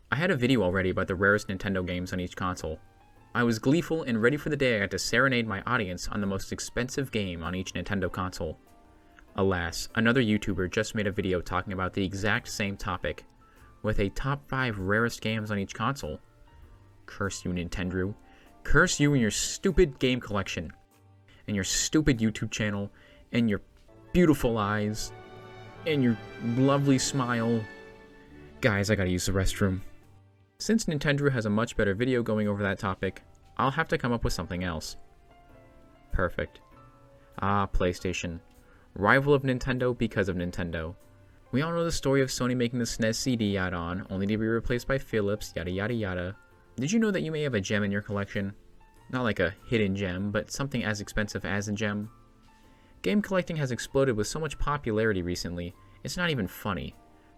I had a video already about the rarest Nintendo games on each console. I was gleeful and ready for the day I got to serenade my audience on the most expensive game on each Nintendo console. Alas, another YouTuber just made a video talking about the exact same topic, with a top 5 rarest games on each console. Curse you, Nintendrew. Curse you and your stupid game collection, and your stupid YouTube channel, and your beautiful eyes, and your lovely smile. Guys, I gotta use the restroom. Since Nintendrew has a much better video going over that topic, I'll have to come up with something else. Perfect. PlayStation. Rival of Nintendo because of Nintendo. We all know the story of Sony making the SNES CD add-on, only to be replaced by Philips, yada yada yada. Did you know that you may have a gem in your collection? Not like a hidden gem, but something as expensive as a gem. Game collecting has exploded with so much popularity recently, it's not even funny.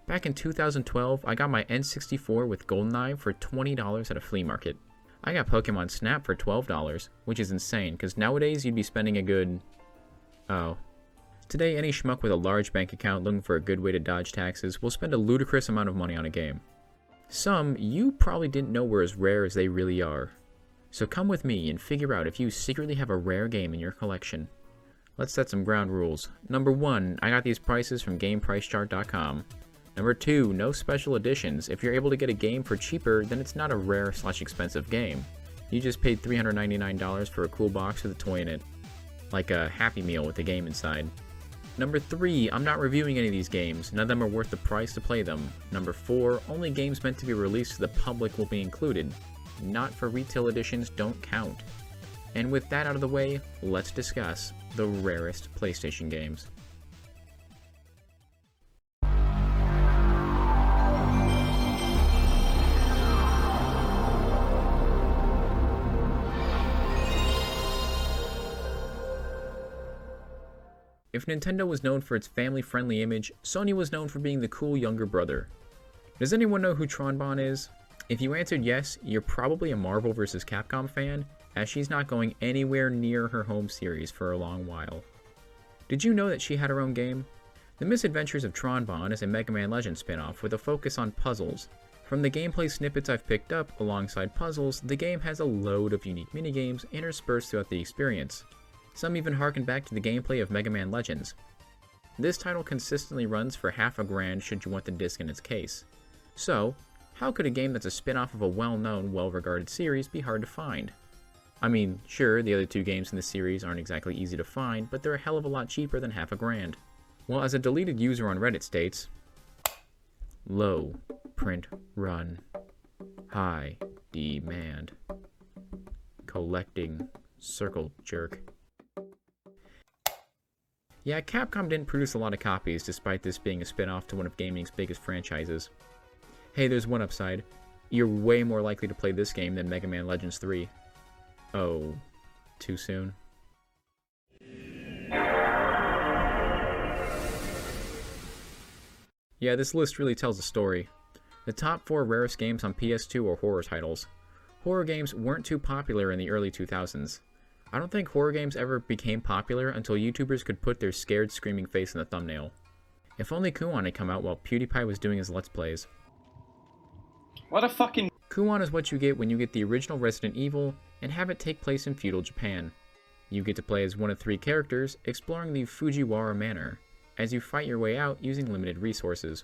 Back in 2012, I got my N64 with GoldenEye for $20 at a flea market. I got Pokemon Snap for $12, which is insane, because nowadays you'd be spending a good... Oh. Today, any schmuck with a large bank account looking for a good way to dodge taxes will spend a ludicrous amount of money on a game. Some you probably didn't know were as rare as they really are. So come with me and figure out if you secretly have a rare game in your collection. Let's set some ground rules. Number 1, I got these prices from GamePriceChart.com. Number 2, no special editions. If you're able to get a game for cheaper, then it's not a rare/expensive game. You just paid $399 for a cool box with a toy in it. Like a Happy Meal with a game inside. Number 3, I'm not reviewing any of these games. None of them are worth the price to play them. Number 4, only games meant to be released to the public will be included. Not for retail editions don't count. And with that out of the way, let's discuss the rarest PlayStation games. If Nintendo was known for its family-friendly image, Sony was known for being the cool younger brother. Does anyone know who Tron Bonne is? If you answered yes, you're probably a Marvel vs. Capcom fan, as she's not going anywhere near her home series for a long while. Did you know that she had her own game? The Misadventures of Tron Bonne is a Mega Man Legends spin-off with a focus on puzzles. From the gameplay snippets I've picked up alongside puzzles, the game has a load of unique minigames interspersed throughout the experience. Some even harken back to the gameplay of Mega Man Legends. This title consistently runs for $50,000 should you want the disc in its case. So, how could a game that's a spin-off of a well-known, well-regarded series be hard to find? I mean, sure, the other 2 games in the series aren't exactly easy to find, but they're a hell of a lot cheaper than $50,000. Well, as a deleted user on Reddit states, low, print, run, high, demand, collecting, circle jerk. Yeah, Capcom didn't produce a lot of copies despite this being a spin-off to one of gaming's biggest franchises. Hey, there's one upside. You're way more likely to play this game than Mega Man Legends 3. Oh, too soon? Yeah, this list really tells a story. The top 4 rarest games on PS2 are horror titles. Horror games weren't too popular in the early 2000s. I don't think horror games ever became popular until YouTubers could put their scared, screaming face in the thumbnail. If only Kuon had come out while PewDiePie was doing his Let's Plays. What a fucking... Kuon is what you get when you get the original Resident Evil and have it take place in feudal Japan. You get to play as one of 3 characters, exploring the Fujiwara Manor, as you fight your way out using limited resources.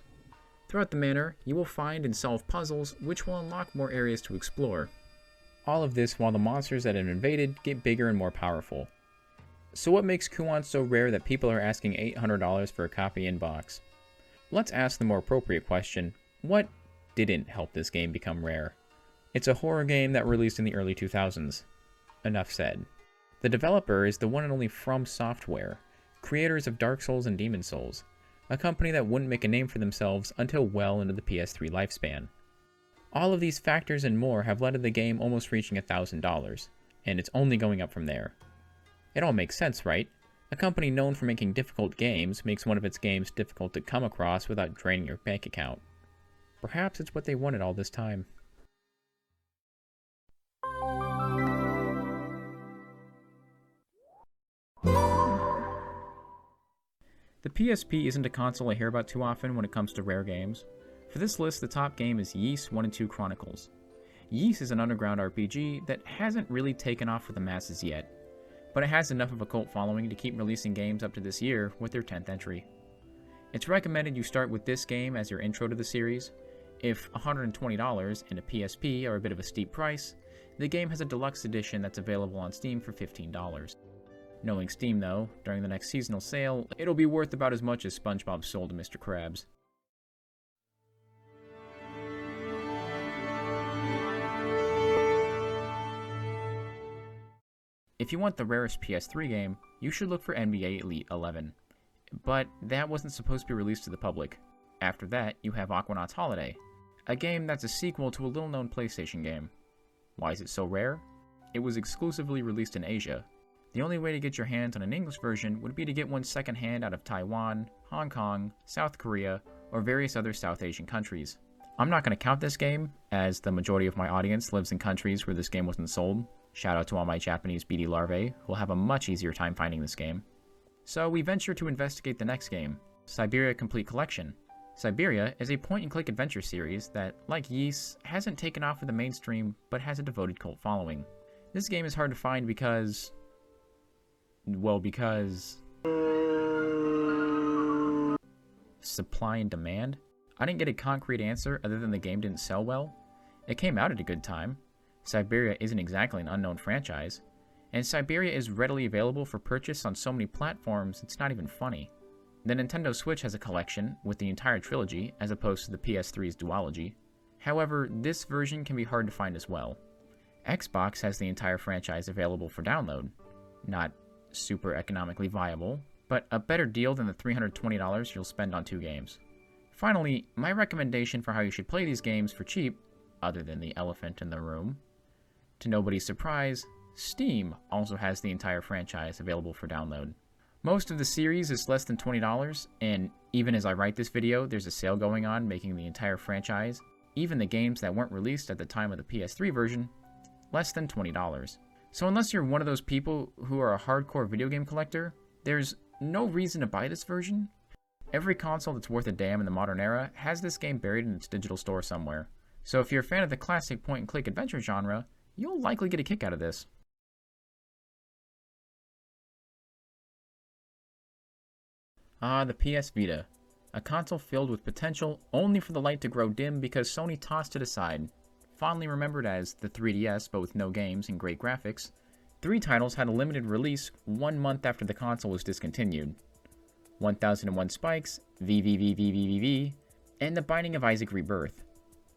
Throughout the manor, you will find and solve puzzles, which will unlock more areas to explore. All of this while the monsters that have invaded get bigger and more powerful. So what makes Kuon so rare that people are asking $800 for a copy in box? Let's ask the more appropriate question, what didn't help this game become rare? It's a horror game that released in the early 2000s. Enough said. The developer is the one and only From Software, creators of Dark Souls and Demon Souls, a company that wouldn't make a name for themselves until well into the PS3 lifespan. All of these factors and more have led to the game almost reaching $1,000, and it's only going up from there. It all makes sense, right? A company known for making difficult games makes one of its games difficult to come across without draining your bank account. Perhaps it's what they wanted all this time. The PSP isn't a console I hear about too often when it comes to rare games. For this list, the top game is Ys 1 and 2 Chronicles. Ys is an underground RPG that hasn't really taken off with the masses yet, but it has enough of a cult following to keep releasing games up to this year with their 10th entry. It's recommended you start with this game as your intro to the series. If $120 and a PSP are a bit of a steep price, the game has a deluxe edition that's available on Steam for $15. Knowing Steam though, during the next seasonal sale, it'll be worth about as much as SpongeBob sold to Mr. Krabs. If you want the rarest PS3 game, you should look for NBA Elite 11. But that wasn't supposed to be released to the public. After that, you have Aquanauts Holiday, a game that's a sequel to a little-known PlayStation game. Why is it so rare? It was exclusively released in Asia. The only way to get your hands on an English version would be to get one secondhand out of Taiwan, Hong Kong, South Korea, or various other South Asian countries. I'm not going to count this game, as the majority of my audience lives in countries where this game wasn't sold. Shout out to all my Japanese BD larvae, who will have a much easier time finding this game. So we venture to investigate the next game, Syberia Complete Collection. Syberia is a point-and-click adventure series that, like Ys, hasn't taken off with the mainstream, but has a devoted cult following. This game is hard to find because... supply and demand? I didn't get a concrete answer other than the game didn't sell well. It came out at a good time. Syberia isn't exactly an unknown franchise, and Syberia is readily available for purchase on so many platforms it's not even funny. The Nintendo Switch has a collection with the entire trilogy as opposed to the PS3's duology. However, this version can be hard to find as well. Xbox has the entire franchise available for download. Not super economically viable, but a better deal than the $320 you'll spend on 2 games. Finally, my recommendation for how you should play these games for cheap, other than the elephant in the room. To nobody's surprise, Steam also has the entire franchise available for download. Most of the series is less than $20, and even as I write this video, there's a sale going on making the entire franchise, even the games that weren't released at the time of the PS3 version, less than $20. So unless you're one of those people who are a hardcore video game collector, there's no reason to buy this version. Every console that's worth a damn in the modern era has this game buried in its digital store somewhere. So if you're a fan of the classic point-and-click adventure genre, you'll likely get a kick out of this. The PS Vita. A console filled with potential only for the light to grow dim because Sony tossed it aside. Fondly remembered as the 3DS but with no games and great graphics, 3 titles had a limited release 1 month after the console was discontinued. 1001 Spikes, VVVVVVV, and The Binding of Isaac Rebirth.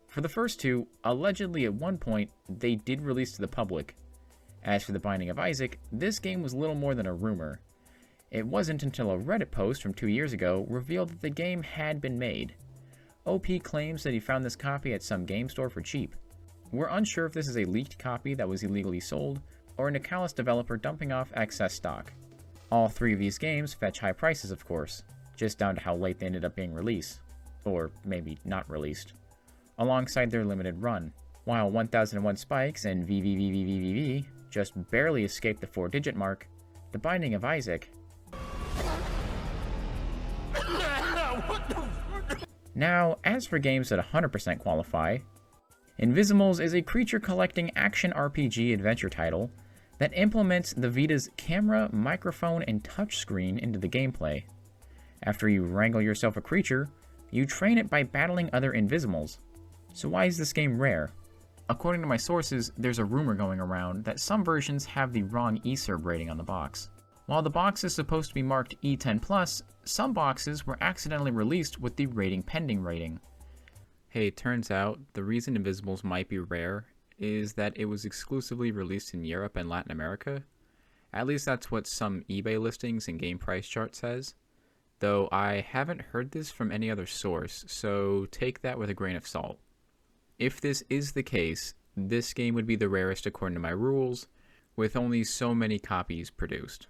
For the first 2, allegedly at one point, they did release to the public. As for The Binding of Isaac, this game was little more than a rumor. It wasn't until a Reddit post from 2 years ago revealed that the game had been made. OP claims that he found this copy at some game store for cheap. We're unsure if this is a leaked copy that was illegally sold, or a Nakkai developer dumping off excess stock. All 3 of these games fetch high prices, of course, just down to how late they ended up being released. Or maybe not released. Alongside their limited run, while 1001 Spikes and VVVVVV just barely escaped the 4-digit mark, The Binding of Isaac... Now, as for games that 100% qualify, Invisimals is a creature-collecting action RPG adventure title that implements the Vita's camera, microphone, and touchscreen into the gameplay. After you wrangle yourself a creature, you train it by battling other Invisimals. So why is this game rare? According to my sources, there's a rumor going around that some versions have the wrong eSerb rating on the box. While the box is supposed to be marked E10+, some boxes were accidentally released with the rating pending rating. Hey, it turns out the reason Invisimals might be rare is that it was exclusively released in Europe and Latin America. At least that's what some eBay listings and game price chart says. Though I haven't heard this from any other source, so take that with a grain of salt. If this is the case, this game would be the rarest according to my rules, with only so many copies produced.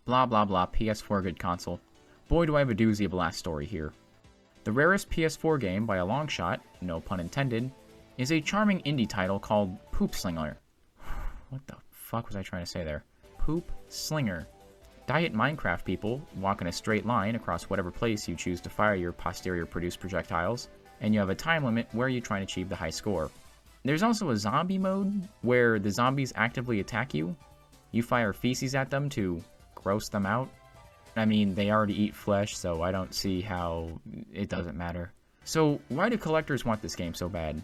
Blah blah blah, PS4 good console. Boy do I have a doozy of a last story here. The rarest PS4 game by a long shot, no pun intended, is a charming indie title called Poop Slinger. What the fuck was I trying to say there? Poop Slinger. Diet Minecraft people walk in a straight line across whatever place you choose to fire your posterior produced projectiles, and you have a time limit where you try and achieve the high score. There's also a zombie mode where the zombies actively attack you. You fire feces at them to gross them out. I mean, they already eat flesh, so I don't see how it doesn't matter. So why do collectors want this game so bad?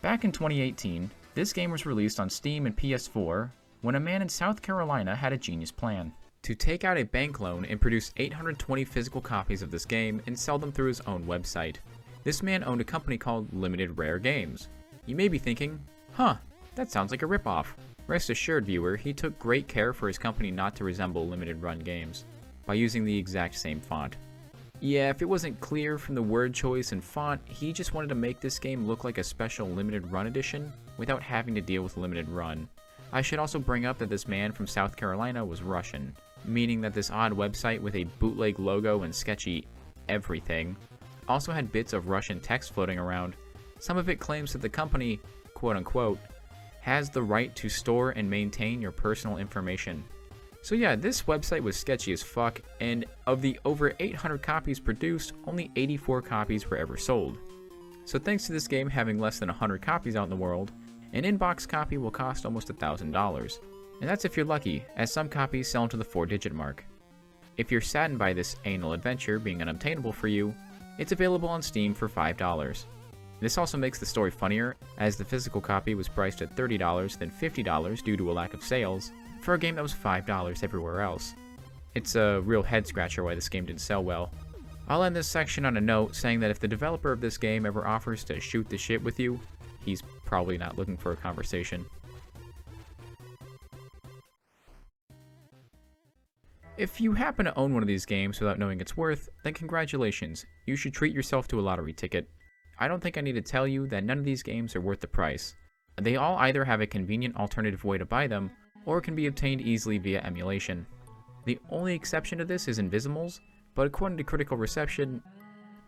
Back in 2018, this game was released on Steam and PS4 when a man in South Carolina had a genius plan. To take out a bank loan and produce 820 physical copies of this game and sell them through his own website. This man owned a company called Limited Rare Games. You may be thinking, huh, that sounds like a ripoff. Rest assured, viewer, he took great care for his company not to resemble limited run games by using the exact same font. Yeah, if it wasn't clear from the word choice and font, he just wanted to make this game look like a special limited run edition without having to deal with limited run. I should also bring up that this man from South Carolina was Russian, meaning that this odd website with a bootleg logo and sketchy everything also had bits of Russian text floating around. Some of it claims that the company, quote-unquote, has the right to store and maintain your personal information. So yeah, this website was sketchy as fuck, and of the over 800 copies produced, only 84 copies were ever sold. So thanks to this game having less than 100 copies out in the world, an in-box copy will cost almost $1,000. And that's if you're lucky, as some copies sell to the 4-digit mark. If you're saddened by this anal adventure being unobtainable for you, it's available on Steam for $5. This also makes the story funnier, as the physical copy was priced at $30 then $50 due to a lack of sales, for a game that was $5 everywhere else. It's a real head-scratcher why this game didn't sell well. I'll end this section on a note saying that if the developer of this game ever offers to shoot the shit with you, he's probably not looking for a conversation. If you happen to own one of these games without knowing its worth, then congratulations, you should treat yourself to a lottery ticket. I don't think I need to tell you that none of these games are worth the price. They all either have a convenient alternative way to buy them, or can be obtained easily via emulation. The only exception to this is Invisimals, but according to critical reception,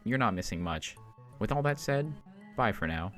you're not missing much. With all that said, bye for now.